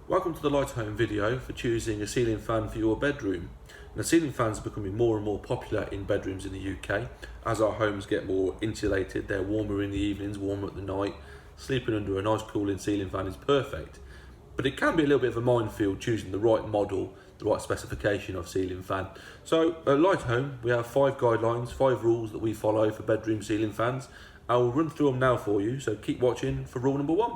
Welcome to the Lightahome video for choosing a ceiling fan for your bedroom. Now, ceiling fans are becoming more and more popular in bedrooms in the UK. As our homes get more insulated, they're warmer in the evenings, warmer at the night. Sleeping under a nice cooling ceiling fan is perfect. But it can be a little bit of a minefield choosing the right model, the right specification of ceiling fan. So at Lightahome, we have 5 guidelines, 5 rules that we follow for bedroom ceiling fans. I will run through them now for you, so keep watching for rule number 1.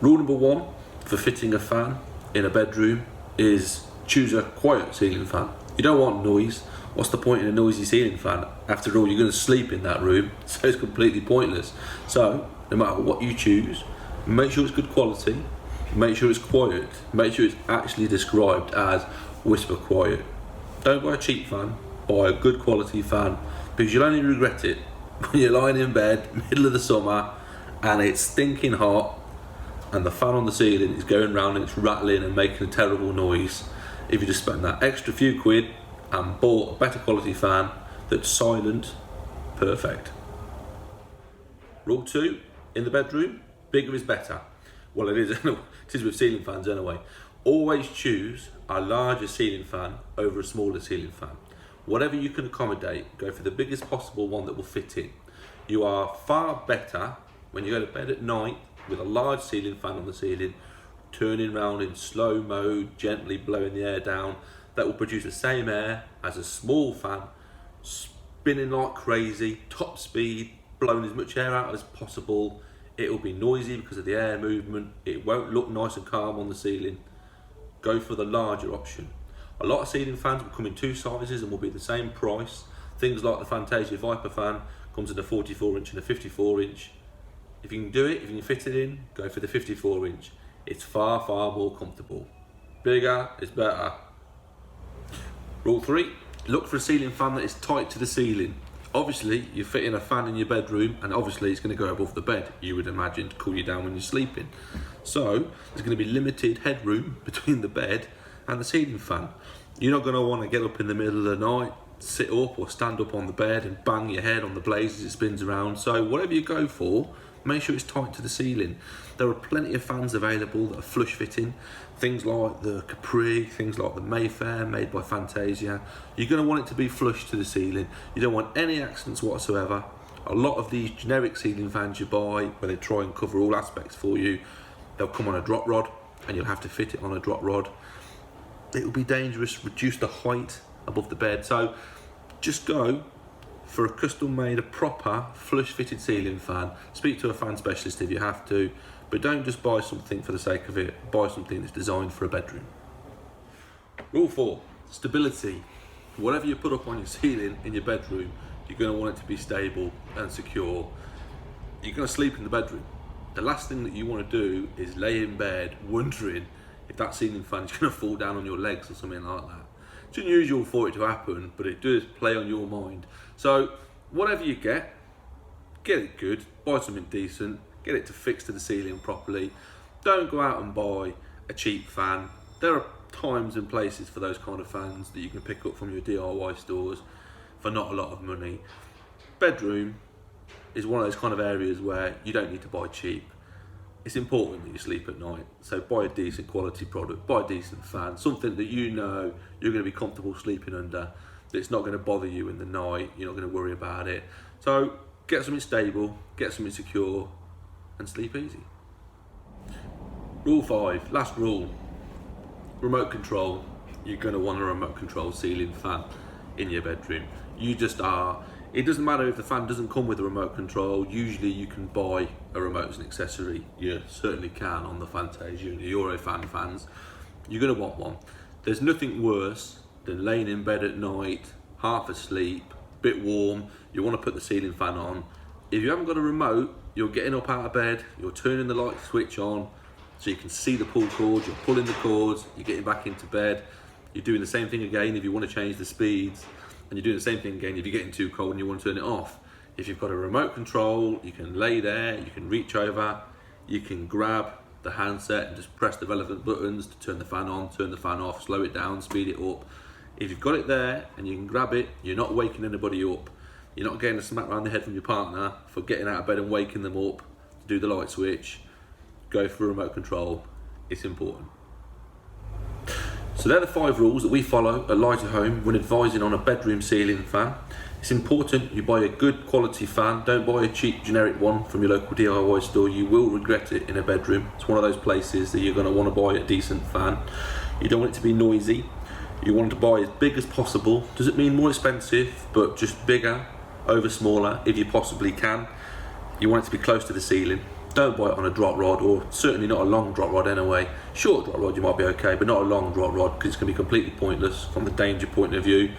Rule number 1 for fitting a fan in a bedroom is choose a quiet ceiling fan. You don't want noise. What's the point in a noisy ceiling fan? After all, you're going to sleep in that room, so it's completely pointless. So no matter what you choose, make sure it's good quality, make sure it's quiet, make sure it's actually described as whisper quiet. Don't buy a cheap fan, buy a good quality fan, because you'll only regret it when you're lying in bed, middle of the summer, and it's stinking hot, and the fan on the ceiling is going round and it's rattling and making a terrible noise. If you just spent that extra few quid and bought a better quality fan that's silent, perfect. Rule 2, in the bedroom, bigger is better. Well, it is with ceiling fans anyway. Always choose a larger ceiling fan over a smaller ceiling fan. Whatever you can accommodate, go for the biggest possible one that will fit in. You are far better when you go to bed at night with a large ceiling fan on the ceiling, turning round in slow mode, gently blowing the air down. That will produce the same air as a small fan, spinning like crazy, top speed, blowing as much air out as possible. It will be noisy because of the air movement. It won't look nice and calm on the ceiling. Go for the larger option. A lot of ceiling fans will come in 2 sizes and will be the same price. Things like the Fantasia Viper fan comes in a 44-inch and a 54-inch. If you can do it, if you can fit it in, go for the 54-inch. It's far, far more comfortable. Bigger is better. Rule 3, look for a ceiling fan that is tight to the ceiling. Obviously, you're fitting a fan in your bedroom, and obviously it's going to go above the bed, you would imagine, to cool you down when you're sleeping. So, there's going to be limited headroom between the bed and the ceiling fan. You're not going to want to get up in the middle of the night, sit up or stand up on the bed and bang your head on the blades as it spins around. So, whatever you go for, make sure it's tight to the ceiling. There are plenty of fans available that are flush fitting. Things like the Capri, things like the Mayfair made by Fantasia. You're going to want it to be flush to the ceiling. You don't want any accents whatsoever. A lot of these generic ceiling fans you buy, where they try and cover all aspects for you, they'll come on a drop rod and you'll have to fit it on a drop rod. It will be dangerous, reduce the height above the bed. So just go for a custom made, a proper flush fitted ceiling fan. Speak to a fan specialist if you have to, but don't just buy something for the sake of it. Buy something that's designed for a bedroom. Rule 4, stability. Whatever you put up on your ceiling in your bedroom, you're going to want it to be stable and secure. You're going to sleep in the bedroom. The last thing that you want to do is lay in bed wondering if that ceiling fan is going to fall down on your legs or something like that. It's unusual for it to happen, but it does play on your mind. So whatever you get it good, buy something decent, get it to fix to the ceiling properly. Don't go out and buy a cheap fan. There are times and places for those kind of fans that you can pick up from your DIY stores for not a lot of money. Bedroom is one of those kind of areas where you don't need to buy cheap. It's important that you sleep at night, so buy a decent quality product, buy a decent fan, something that you know you're going to be comfortable sleeping under, that it's not going to bother you in the night, you're not going to worry about it. So get something stable, get something secure, and sleep easy. Rule 5, last rule, remote control. You're going to want a remote control ceiling fan in your bedroom. You just are. It doesn't matter if the fan doesn't come with a remote control. Usually you can buy a remote as an accessory. You certainly can on the Fantasia and the Eurofan fans. You're going to want one. There's nothing worse than laying in bed at night, half asleep, bit warm. You want to put the ceiling fan on. If you haven't got a remote, you're getting up out of bed, you're turning the light switch on so you can see the pull cords, you're pulling the cords, you're getting back into bed. You're doing the same thing again if you want to change the speeds. And you're doing the same thing again if you're getting too cold and you want to turn it off. If you've got a remote control, you can lay there, you can reach over, you can grab the handset and just press the relevant buttons to turn the fan on, turn the fan off, slow it down, speed it up. If you've got it there and you can grab it, you're not waking anybody up. You're not getting a smack around the head from your partner for getting out of bed and waking them up to do the light switch. go for a remote control. It's important. So they're the 5 rules that we follow at Lightahome when advising on a bedroom ceiling fan. It's important you buy a good quality fan. Don't buy a cheap generic one from your local DIY store. You will regret it in a bedroom. It's one of those places that you're going to want to buy a decent fan. You don't want it to be noisy. You want to buy as big as possible. Doesn't mean more expensive, but just bigger over smaller if you possibly can. You want it to be close to the ceiling. Don't buy it on a drop rod, or certainly not a long drop rod anyway. Short drop rod you might be okay, but not a long drop rod, because it's going to be completely pointless from the danger point of view.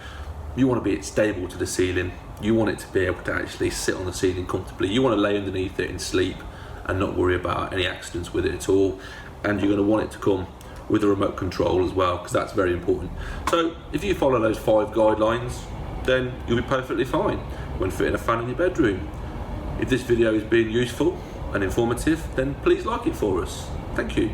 You want to be stable to the ceiling. You want it to be able to actually sit on the ceiling comfortably. You want to lay underneath it and sleep and not worry about any accidents with it at all. And you're going to want it to come with a remote control as well, because that's very important. So if you follow those 5 guidelines, then you'll be perfectly fine when fitting a fan in your bedroom. If this video has been useful and informative, then please like it for us. Thank you.